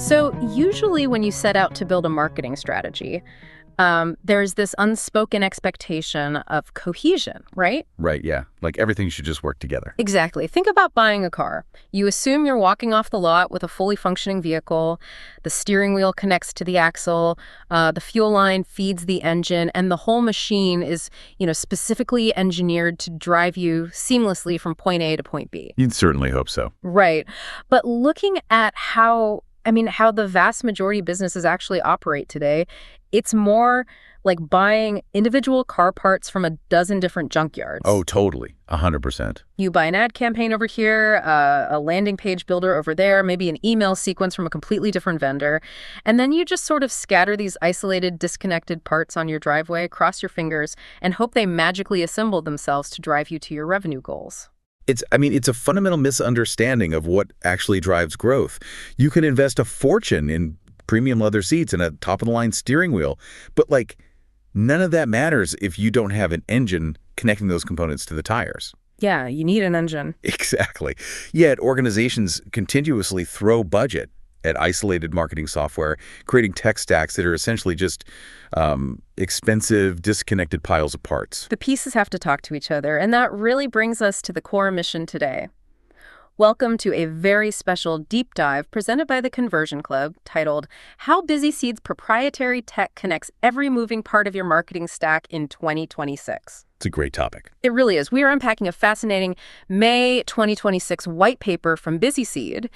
So usually when you set out to build a marketing strategy, there's this unspoken expectation of cohesion, right? Right, yeah. Like everything should just work together. Exactly. Think about buying a car. You assume you're walking off the lot with a fully functioning vehicle. The steering wheel connects to the axle, the fuel line feeds the engine, and the whole machine is, specifically engineered to drive you seamlessly from point A to point B. You'd certainly hope so. Right. But looking at how the vast majority of businesses actually operate today, it's more like buying individual car parts from a dozen different junkyards. Oh, totally. 100%. You buy an ad campaign over here, a landing page builder over there, maybe an email sequence from a completely different vendor. And then you just sort of scatter these isolated, disconnected parts on your driveway, cross your fingers, and hope they magically assemble themselves to drive you to your revenue goals. It's a fundamental misunderstanding of what actually drives growth. You can invest a fortune in premium leather seats and a top-of-the-line steering wheel, but none of that matters if you don't have an engine connecting those components to the tires. Yeah, you need an engine. Exactly. Yet organizations continuously throw budget at isolated marketing software, creating tech stacks that are essentially just expensive, disconnected piles of parts. The pieces have to talk to each other, and that really brings us to the core mission today. Welcome to a very special deep dive presented by the Conversion Club titled, How BusySeed's Proprietary Tech Connects Every Moving Part of Your Marketing Stack in 2026. It's a great topic. It really is. We are unpacking a fascinating May 2026 white paper from BusySeed.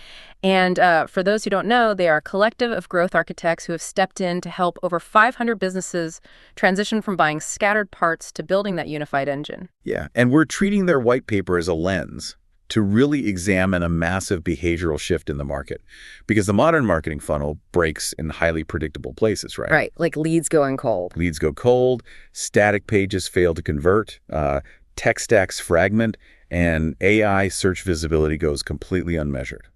And for those who don't know, they are a collective of growth architects who have stepped in to help over 500 businesses transition from buying scattered parts to building that unified engine. Yeah, and we're treating their white paper as a lens to really examine a massive behavioral shift in the market. Because the modern marketing funnel breaks in highly predictable places, right? Right, like leads going cold. Leads go cold, static pages fail to convert, tech stacks fragment, and AI search visibility goes completely unmeasured.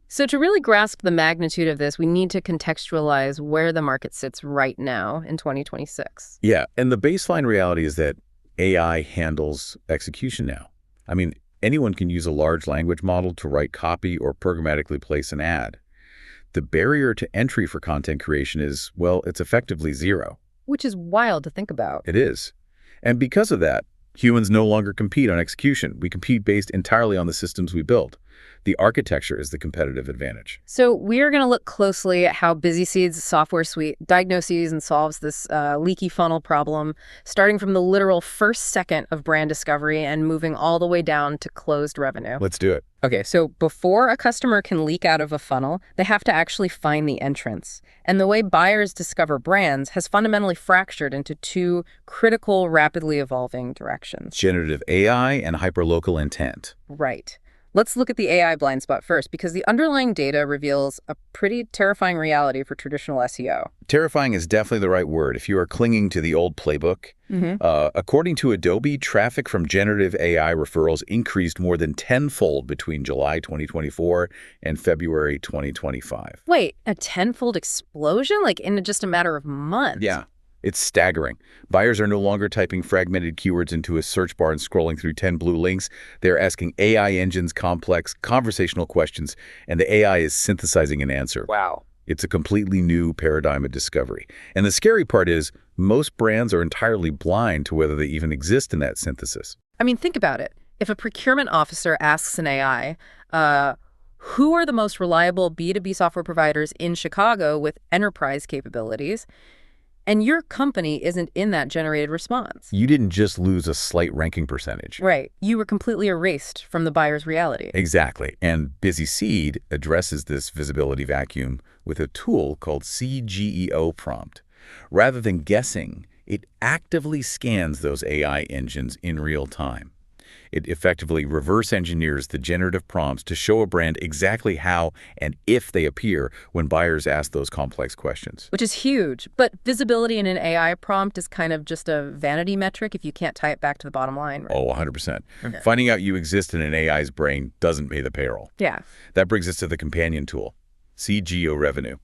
So to really grasp the magnitude of this, we need to contextualize where the market sits right now in 2026. Yeah, and the baseline reality is that AI handles execution now. Anyone can use a large language model to write copy or programmatically place an ad. The barrier to entry for content creation is, it's effectively zero. Which is wild to think about. It is. And because of that, humans no longer compete on execution. We compete based entirely on the systems we build. The architecture is the competitive advantage. So we are going to look closely at how BusySeed's software suite diagnoses and solves this leaky funnel problem, starting from the literal first second of brand discovery and moving all the way down to closed revenue. Let's do it. Okay, so before a customer can leak out of a funnel, they have to actually find the entrance. And the way buyers discover brands has fundamentally fractured into two critical, rapidly evolving directions. Generative AI and hyperlocal intent. Right. Let's look at the AI blind spot first, because the underlying data reveals a pretty terrifying reality for traditional SEO. Terrifying is definitely the right word if you are clinging to the old playbook. According to Adobe, traffic from generative AI referrals increased more than tenfold between July 2024 and February 2025. Wait, a tenfold explosion? Like in just a matter of months? Yeah. It's staggering. Buyers are no longer typing fragmented keywords into a search bar and scrolling through 10 blue links. They're asking AI engines complex conversational questions, and the AI is synthesizing an answer. Wow. It's a completely new paradigm of discovery. And the scary part is most brands are entirely blind to whether they even exist in that synthesis. Think about it. If a procurement officer asks an AI, who are the most reliable B2B software providers in Chicago with enterprise capabilities? And your company isn't in that generated response. You didn't just lose a slight ranking percentage. Right. You were completely erased from the buyer's reality. Exactly. And BusySeed addresses this visibility vacuum with a tool called CGEO prompt. Rather than guessing, it actively scans those AI engines in real time. It effectively reverse engineers the generative prompts to show a brand exactly how and if they appear when buyers ask those complex questions. Which is huge. But visibility in an AI prompt is kind of just a vanity metric if you can't tie it back to the bottom line. Right? Oh, 100%. Okay. Finding out you exist in an AI's brain doesn't pay the payroll. Yeah. That brings us to the companion tool, CGEO Revenue.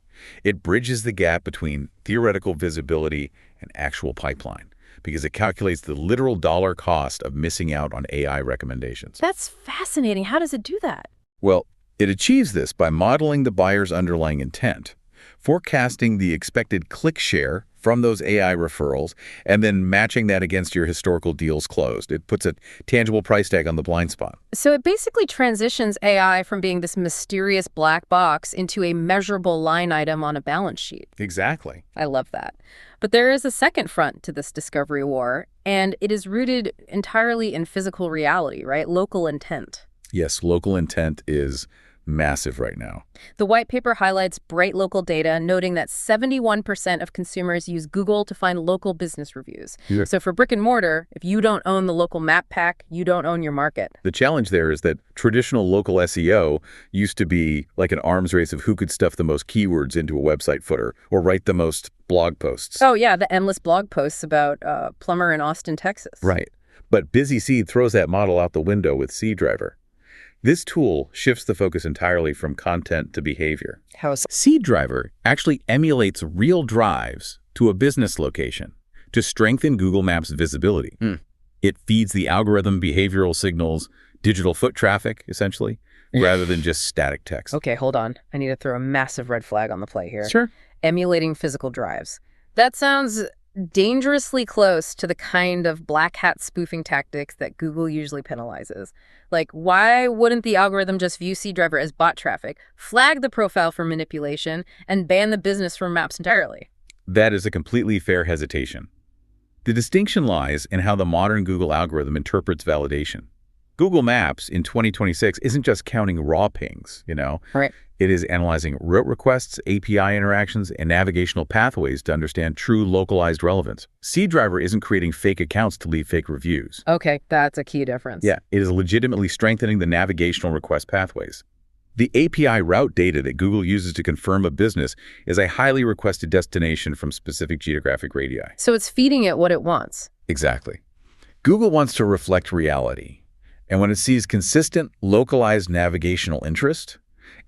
It bridges the gap between theoretical visibility and actual pipeline, because it calculates the literal dollar cost of missing out on AI recommendations. That's fascinating. How does it do that? Well, It achieves this by modeling the buyer's underlying intent, forecasting the expected click share from those AI referrals, and then matching that against your historical deals closed. It puts a tangible price tag on the blind spot. So it basically transitions AI from being this mysterious black box into a measurable line item on a balance sheet. Exactly. I love that. But there is a second front to this discovery war, and it is rooted entirely in physical reality, right? Local intent. Yes, local intent is massive right now. The white paper highlights bright local data, noting that 71% of consumers use Google to find local business reviews. Yeah. So for brick and mortar, if you don't own the local map pack, you don't own your market. The challenge there is that traditional local SEO used to be like an arms race of who could stuff the most keywords into a website footer or write the most blog posts. Oh, yeah, the endless blog posts about plumber in Austin, Texas. Right. But BusySeed throws that model out the window with SeedDriver. This tool shifts the focus entirely from content to behavior. How so? SeedDriver actually emulates real drives to a business location to strengthen Google Maps visibility. It feeds the algorithm behavioral signals, digital foot traffic, essentially, rather than just static text. Okay, hold on. I need to throw a massive red flag on the play here. Sure. Emulating physical drives. That sounds dangerously close to the kind of black hat spoofing tactics that Google usually penalizes. Like, why wouldn't the algorithm just view SeedDriver as bot traffic, flag the profile for manipulation, and ban the business from Maps entirely? That is a completely fair hesitation. The distinction lies in how the modern Google algorithm interprets validation. Google Maps in 2026 isn't just counting raw pings, Right. It is analyzing route requests, API interactions, and navigational pathways to understand true localized relevance. SeedDriver isn't creating fake accounts to leave fake reviews. Okay, that's a key difference. Yeah, it is legitimately strengthening the navigational request pathways. The API route data that Google uses to confirm a business is a highly requested destination from specific geographic radii. So it's feeding it what it wants. Exactly. Google wants to reflect reality. And when it sees consistent, localized navigational interest,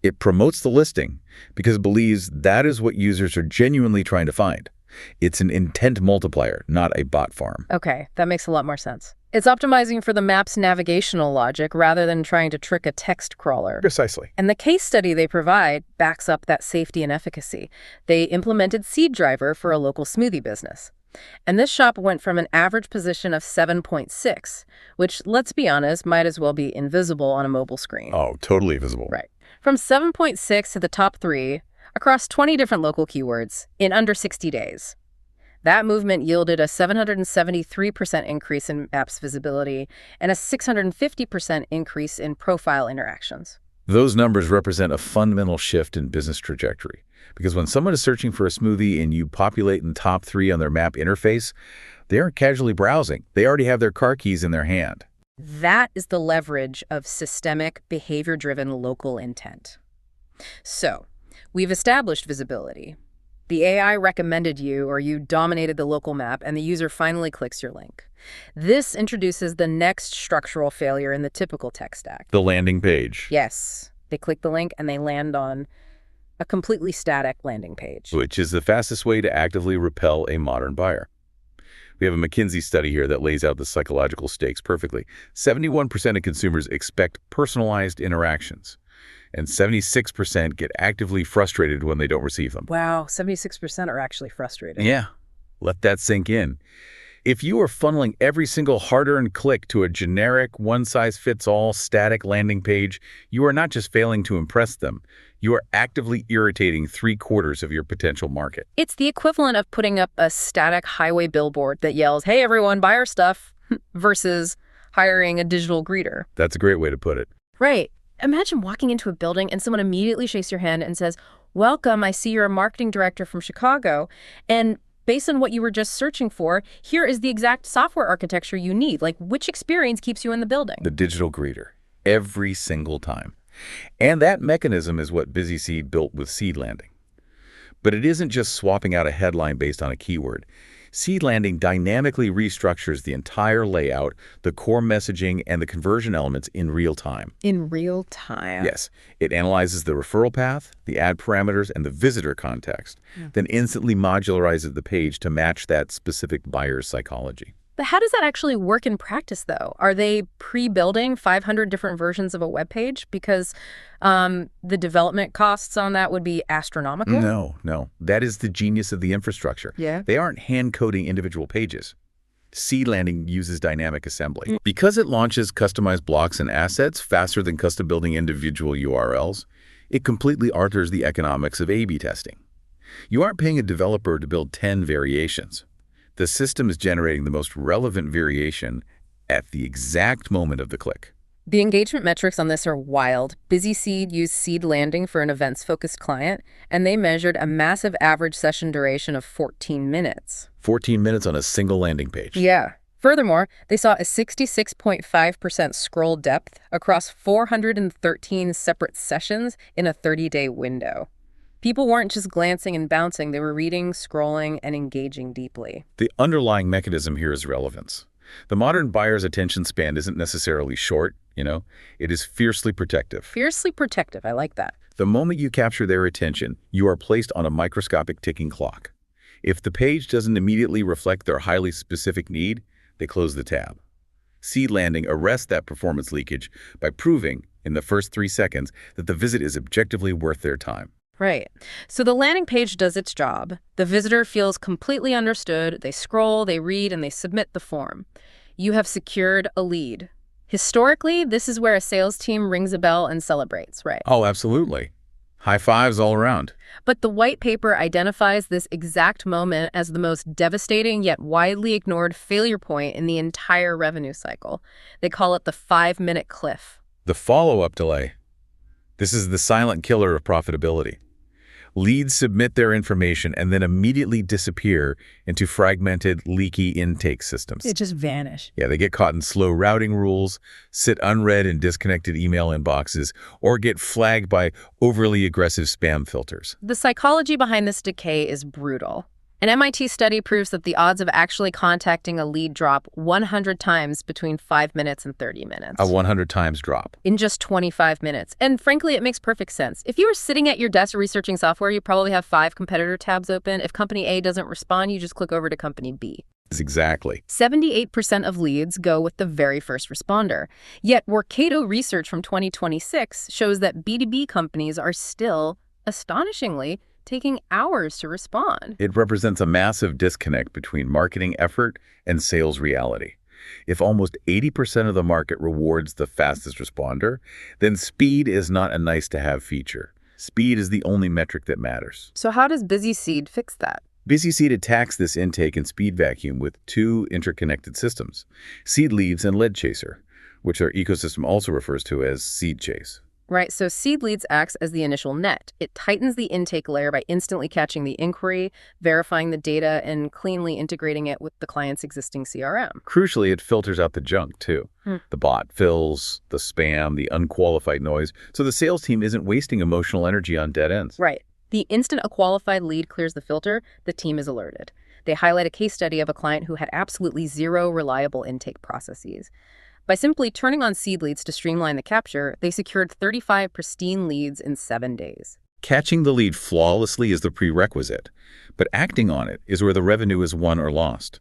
it promotes the listing because it believes that is what users are genuinely trying to find. It's an intent multiplier, not a bot farm. Okay, that makes a lot more sense. It's optimizing for the map's navigational logic rather than trying to trick a text crawler. Precisely. And the case study they provide backs up that safety and efficacy. They implemented SeedDriver for a local smoothie business. And this shop went from an average position of 7.6, which, let's be honest, might as well be invisible on a mobile screen. Oh, totally visible. Right. From 7.6 to the top 3 across 20 different local keywords in under 60 days. That movement yielded a 773% increase in apps visibility and a 650% increase in profile interactions. Those numbers represent a fundamental shift in business trajectory. Because when someone is searching for a smoothie and you populate in the top 3 on their map interface, they aren't casually browsing. They already have their car keys in their hand. That is the leverage of systemic, behavior-driven local intent. So, we've established visibility. The AI recommended you, or you dominated the local map, and the user finally clicks your link. This introduces the next structural failure in the typical tech stack. The landing page. Yes, they click the link and they land on a completely static landing page. Which is the fastest way to actively repel a modern buyer. We have a McKinsey study here that lays out the psychological stakes perfectly. 71% of consumers expect personalized interactions, and 76% get actively frustrated when they don't receive them. Wow, 76% are actually frustrated. Yeah, let that sink in. If you are funneling every single hard-earned click to a generic, one-size-fits-all static landing page, you are not just failing to impress them. You are actively irritating 3/4 of your potential market. It's the equivalent of putting up a static highway billboard that yells, "Hey everyone, buy our stuff," versus hiring a digital greeter. That's a great way to put it. Right. Imagine walking into a building and someone immediately shakes your hand and says, "Welcome, I see you're a marketing director from Chicago, and based on what you were just searching for, here is the exact software architecture you need. Like, which experience keeps you in the building?" The digital greeter, every single time. And that mechanism is what BusySeed built with Seed Landing. But it isn't just swapping out a headline based on a keyword. Seed Landing dynamically restructures the entire layout, the core messaging, and the conversion elements in real time. In real time? Yes. It analyzes the referral path, the ad parameters, and the visitor context, then instantly modularizes the page to match that specific buyer's psychology. But how does that actually work in practice, though? Are they pre-building 500 different versions of a web page? Because the development costs on that would be astronomical? No, no. That is the genius of the infrastructure. Yeah. They aren't hand-coding individual pages. Seed Landing uses dynamic assembly. Because it launches customized blocks and assets faster than custom building individual URLs, it completely alters the economics of A/B testing. You aren't paying a developer to build 10 variations. The system is generating the most relevant variation at the exact moment of the click. The engagement metrics on this are wild. BusySeed used Seed Landing for an events-focused client, and they measured a massive average session duration of 14 minutes. 14 minutes on a single landing page. Yeah. Furthermore, they saw a 66.5% scroll depth across 413 separate sessions in a 30-day window. People weren't just glancing and bouncing, they were reading, scrolling, and engaging deeply. The underlying mechanism here is relevance. The modern buyer's attention span isn't necessarily short, it is fiercely protective. Fiercely protective, I like that. The moment you capture their attention, you are placed on a microscopic ticking clock. If the page doesn't immediately reflect their highly specific need, they close the tab. Seed Landing arrests that performance leakage by proving, in the first 3 seconds, that the visit is objectively worth their time. Right. So the landing page does its job. The visitor feels completely understood. They scroll, they read, and they submit the form. You have secured a lead. Historically, this is where a sales team rings a bell and celebrates, right? Oh, absolutely. High fives all around. But the white paper identifies this exact moment as the most devastating yet widely ignored failure point in the entire revenue cycle. They call it the 5-minute cliff. The follow-up delay. This is the silent killer of profitability. Leads submit their information and then immediately disappear into fragmented, leaky intake systems. They just vanish. Yeah, they get caught in slow routing rules, sit unread in disconnected email inboxes, or get flagged by overly aggressive spam filters. The psychology behind this decay is brutal. An MIT study proves that the odds of actually contacting a lead drop 100 times between 5 minutes and 30 minutes. A 100 times drop. In just 25 minutes. And frankly, it makes perfect sense. If you were sitting at your desk researching software, you probably have 5 competitor tabs open. If company A doesn't respond, you just click over to company B. Exactly. 78% of leads go with the very first responder. Yet Workato research from 2026 shows that B2B companies are still, astonishingly, taking hours to respond. It represents a massive disconnect between marketing effort and sales reality. If almost 80% of the market rewards the fastest responder, then speed is not a nice-to-have feature. Speed is the only metric that matters. So how does BusySeed fix that? BusySeed attacks this intake and speed vacuum with 2 interconnected systems, Seed Leads and Lead Chaser, which our ecosystem also refers to as Seed Chase. Right, so Seed Leads acts as the initial net. It tightens the intake layer by instantly catching the inquiry, verifying the data, and cleanly integrating it with the client's existing CRM. Crucially, it filters out the junk, too. The bot fills, the spam, the unqualified noise, so the sales team isn't wasting emotional energy on dead ends. Right. The instant a qualified lead clears the filter, the team is alerted. They highlight a case study of a client who had absolutely 0 reliable intake processes. By simply turning on Seed Leads to streamline the capture, they secured 35 pristine leads in 7 days. Catching the lead flawlessly is the prerequisite, but acting on it is where the revenue is won or lost.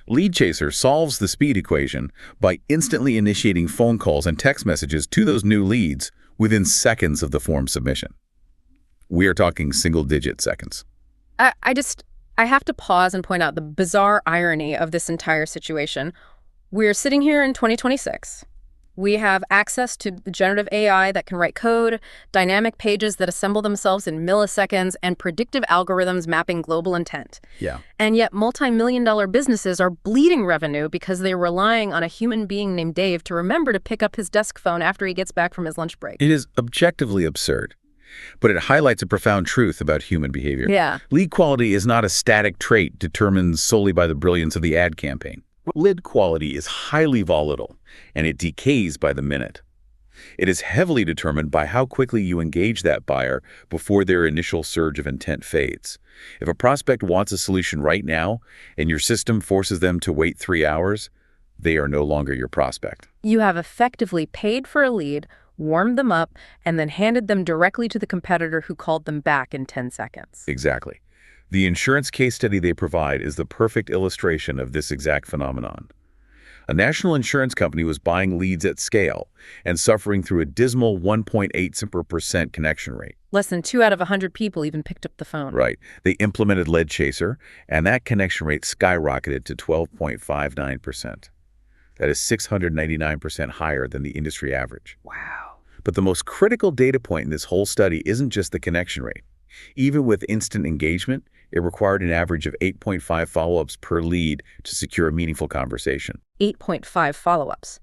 Lead Chaser solves the speed equation by instantly initiating phone calls and text messages to those new leads within seconds of the form submission. We are talking single-digit seconds. I have to pause and point out the bizarre irony of this entire situation. We're sitting here in 2026. We have access to the generative AI that can write code, dynamic pages that assemble themselves in milliseconds, and predictive algorithms mapping global intent. Yeah. And yet multi-million-dollar businesses are bleeding revenue because they're relying on a human being named Dave to remember to pick up his desk phone after he gets back from his lunch break. It is objectively absurd, but it highlights a profound truth about human behavior. Yeah. Lead quality is not a static trait determined solely by the brilliance of the ad campaign. Lead quality is highly volatile, and it decays by the minute. It is heavily determined by how quickly you engage that buyer before their initial surge of intent fades. If a prospect wants a solution right now, and your system forces them to wait 3 hours, they are no longer your prospect. You have effectively paid for a lead, warmed them up, and then handed them directly to the competitor who called them back in 10 seconds. Exactly. The insurance case study they provide is the perfect illustration of this exact phenomenon. A national insurance company was buying leads at scale and suffering through a dismal 1.8% connection rate. Less than 2 out of 100 people even picked up the phone. Right. They implemented Lead Chaser, and that connection rate skyrocketed to 12.59%. That is 699% higher than the industry average. Wow. But the most critical data point in this whole study isn't just the connection rate. Even with instant engagement, it required an average of 8.5 follow-ups per lead to secure a meaningful conversation. 8.5 follow-ups.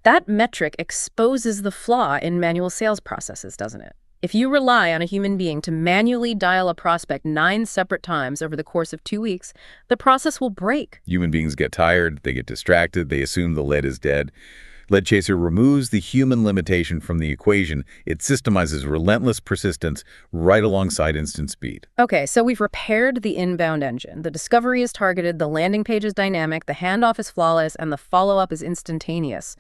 That metric exposes the flaw in manual sales processes, doesn't it? If you rely on a human being to manually dial a prospect 9 separate times over the course of 2 weeks, the process will break. Human beings get tired, they get distracted, they assume the lead is dead. Lead Chaser removes the human limitation from the equation. It systemizes relentless persistence right alongside instant speed. Okay, so we've repaired the inbound engine. The discovery is targeted, the landing page is dynamic, the handoff is flawless, and the follow-up is instantaneous.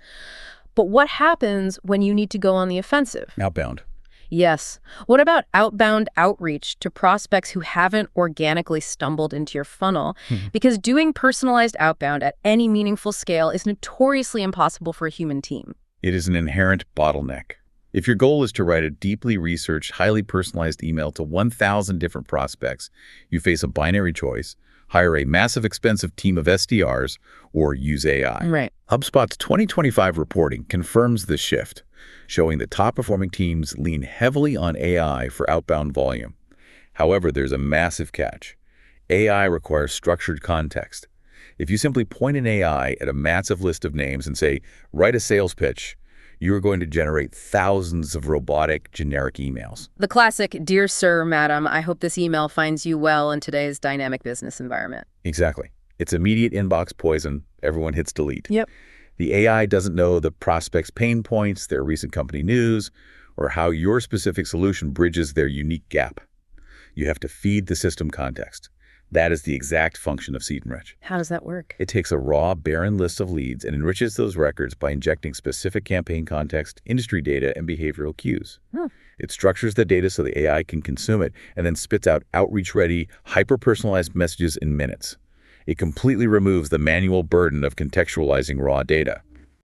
But what happens when you need to go on the offensive? Outbound. Yes. What about outbound outreach to prospects who haven't organically stumbled into your funnel? Because doing personalized outbound at any meaningful scale is notoriously impossible for a human team. It is an inherent bottleneck. If your goal is to write a deeply researched, highly personalized email to 1,000 different prospects, you face a binary choice: hire a massive expensive team of SDRs or use AI. Right. HubSpot's 2025 reporting confirms this shift, showing that top-performing teams lean heavily on AI for outbound volume. However, there's a massive catch. AI requires structured context. If you simply point an AI at a massive list of names and say, "Write a sales pitch," you are going to generate thousands of robotic, generic emails. The classic, "Dear Sir, Madam, I hope this email finds you well in today's dynamic business environment." Exactly. It's immediate inbox poison. Everyone hits delete. Yep. The AI doesn't know the prospect's pain points, their recent company news, or how your specific solution bridges their unique gap. You have to feed the system context. That is the exact function of Seed Enrich. How does that work? It takes a raw, barren list of leads and enriches those records by injecting specific campaign context, industry data, and behavioral cues. It structures the data so the AI can consume it and then spits out outreach-ready, hyper-personalized messages in minutes. It completely removes the manual burden of contextualizing raw data.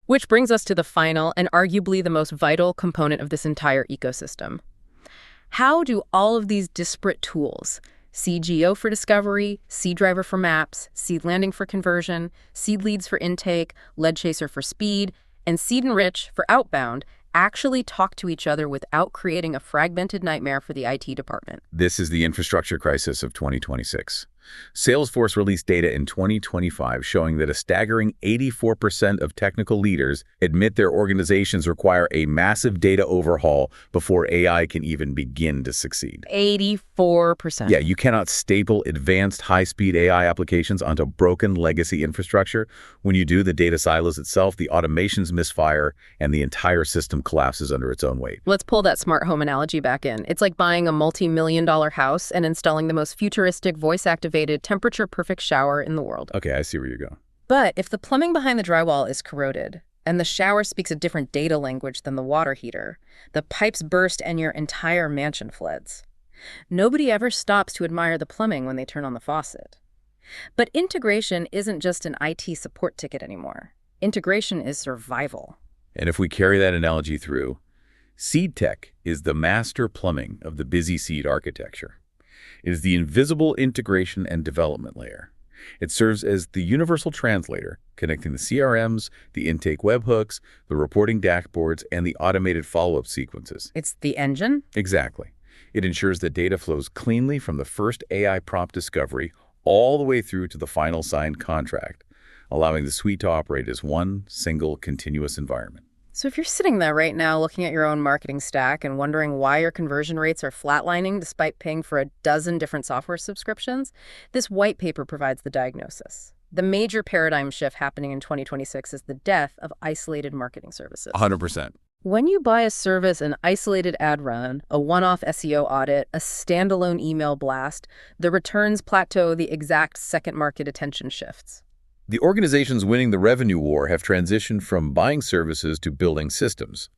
Which brings us to the final and arguably the most vital component of this entire ecosystem. How do all of these disparate tools, CGO for discovery, Seed Driver for maps, Seed Landing for conversion, Seed Leads for intake, Lead Chaser for speed, and Seed Enrich for outbound, actually talk to each other without creating a fragmented nightmare for the IT department? This is the infrastructure crisis of 2026. Salesforce released data in 2025 showing that a staggering 84% of technical leaders admit their organizations require a massive data overhaul before AI can even begin to succeed. 84%. Yeah, you cannot staple advanced high-speed AI applications onto broken legacy infrastructure. When you do, the data silos itself, the automations misfire, and the entire system collapses under its own weight. Let's pull that smart home analogy back in. It's like buying a multi-million-dollar house and installing the most futuristic voice-activated temperature-perfect shower in the world. Okay, I see where you're going. But if the plumbing behind the drywall is corroded, and the shower speaks a different data language than the water heater, the pipes burst and your entire mansion floods. Nobody ever stops to admire the plumbing when they turn on the faucet. But integration isn't just an IT support ticket anymore. Integration is survival. And if we carry that analogy through, Seed Tech is the master plumbing of the BusySeed architecture. It is the invisible integration and development layer. It serves as the universal translator, connecting the CRMs, the intake webhooks, the reporting dashboards, and the automated follow-up sequences. It's the engine? Exactly. It ensures that data flows cleanly from the first AI prompt discovery all the way through to the final signed contract, allowing the suite to operate as one single continuous environment. So if you're sitting there right now looking at your own marketing stack and wondering why your conversion rates are flatlining despite paying for a dozen different software subscriptions, this white paper provides the diagnosis. The major paradigm shift happening in 2026 is the death of isolated marketing services. 100%. When you buy a service, an isolated ad run, a one-off SEO audit, a standalone email blast, the returns plateau the exact second market attention shifts. The organizations winning the revenue war have transitioned from buying services to building systems.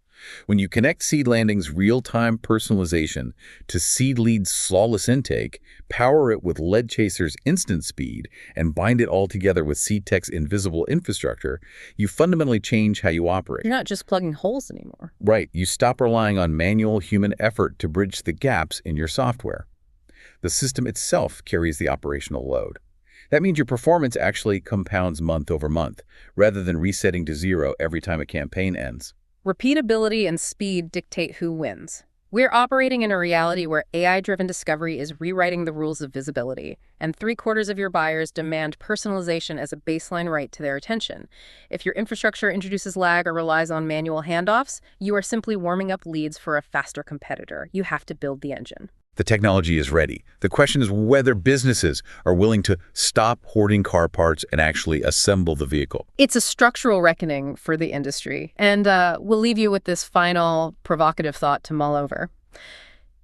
When you connect Seed Landing's real-time personalization to Seed Lead's flawless intake, power it with Lead Chaser's instant speed, and bind it all together with SeedTech's invisible infrastructure, you fundamentally change how you operate. You're not just plugging holes anymore. Right. You stop relying on manual human effort to bridge the gaps in your software. The system itself carries the operational load. That means your performance actually compounds month over month, rather than resetting to zero every time a campaign ends. Repeatability and speed dictate who wins. We're operating in a reality where AI-driven discovery is rewriting the rules of visibility, and 3/4 of your buyers demand personalization as a baseline right to their attention. If your infrastructure introduces lag or relies on manual handoffs, you are simply warming up leads for a faster competitor. You have to build the engine. The technology is ready. The question is whether businesses are willing to stop hoarding car parts and actually assemble the vehicle. It's a structural reckoning for the industry. And we'll leave you with this final provocative thought to mull over.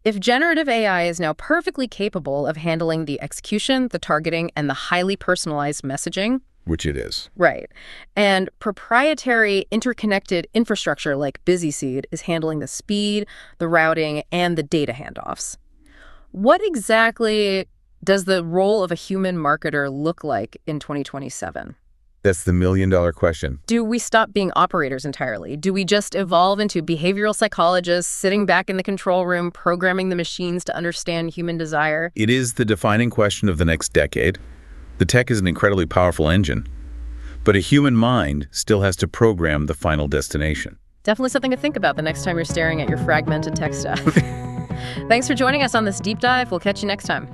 If generative AI is now perfectly capable of handling the execution, the targeting, and the highly personalized messaging, Which it is. right, and proprietary interconnected infrastructure like BusySeed is handling the speed, the routing, and the data handoffs, what exactly does the role of a human marketer look like in 2027? That's the million-dollar question. Do we stop being operators entirely? Do we just evolve into behavioral psychologists sitting back in the control room, programming the machines to understand human desire? It is the defining question of the next decade. The tech is an incredibly powerful engine, but a human mind still has to program the final destination. Definitely something to think about the next time you're staring at your fragmented tech stack. Thanks for joining us on this deep dive. We'll catch you next time.